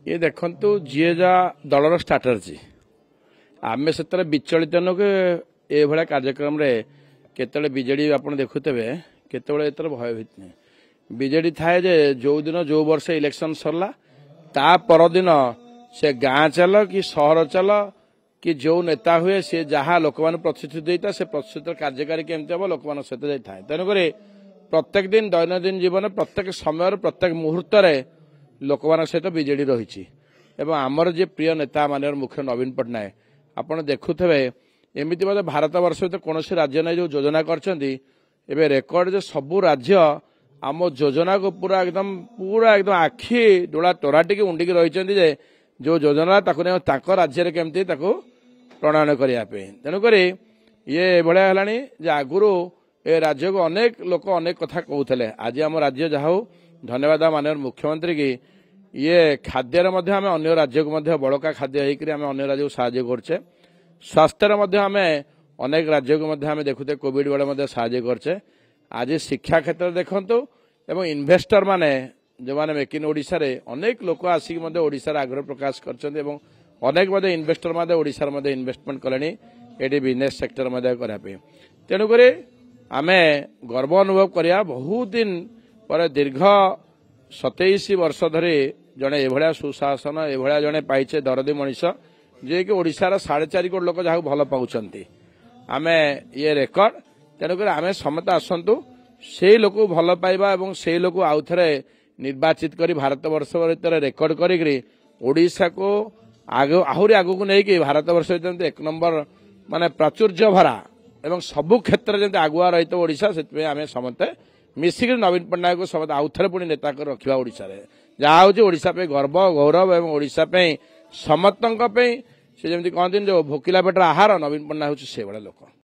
ये देखु जी जा दलर स्ट्राटेजी आम से विचलित नुक ये कार्यक्रम केतले बीजेडी आप देखुवे केतले भयभीत नहीं बीजेडी थाए जे जो दिन जो वर्ष इलेक्शन सरला ता परदिन से गाँ चल कि सहर चल कि जो नेता हुए सी जहाँ लोक मैंने प्रतिश्रुति देता से प्रतिश्रुति कार्यकारी केमती हम लोक मान सहित जाए तेणुक प्रत्येक दिन दैनंदिन जीवन प्रत्येक समय प्रत्येक मुहूर्त लोक मान सहित बीजेडी रही आमर जे प्रिय नेता माननीय मुख्य नवीन पट्टनायक आपड़ देखुवे एमती भारत वर्ष कौन राज्य नहीं जो योजना कर रेकर्ड जो सबू राज्य आम योजना को पूरा एकदम आखि डोला टोराटी उंडिकी रही जो योजना राज्य केमती प्रणयन करने तेणुक ये भाया है आगुरी ए राज्य को अनेक लोक अनेक कथा कहते आज आम राज्य जहाँ धन्यवाद माननीय मुख्यमंत्री की ये खाद्य आम अन्य राज्य को बड़का खाद्य होकर अन्य राज्य को साहाय्य करछे स्वास्थ्य आम अनेक राज्य को देखुते कोविड बेले साहाय्य करछे आज शिक्षा क्षेत्र देखंतु एवं इन्वेस्टर माने जो माने मेक इन ओडिशा रे अनेक लोक आसिक ओडिशा आग्रह प्रकाश करछन्ते एवं अनेक इन्वेस्टर ओडिशा इन्वेस्टमेंट कले ये बिजनेस सेक्टर करने तेणुक आमे गर्व अनुभव करिया बहुत दिन पर दीर्घ 27 वर्ष धरी जड़े एभलिया सुशासन एभलिया जड़े पाइचे दरदी मनीष जे कि ओडिशार 4.5 कोटी लोक जहाँ भल पाउछन्ति आमे ये रेकर्ड तेणुक आमे समस्त आसतु से लोक भल पाइबा एवं से लोक आउ थे निर्वाचित करी भारत वर्ष भर रेकर्ड करी ओडिशा को आहरी आगु को लेकिन भारत वर्ष एक नंबर माने प्राचुर्य भरा एवं सबु क्षेत्र में आगुआ रही तो ओडिशा से आम समस्ते मिसिक नवीन पट्टनायक को समस्त आउ थे पुणी नेता कर रखा ओडिशा रे जहाँ हूँ ओडिशा पे गर्व गौरव एवं ओडिशा पे समस्त से जमी कहते जो भोकिला पेटर आहार नवीन पट्टनायक हूँ से भाया लोक।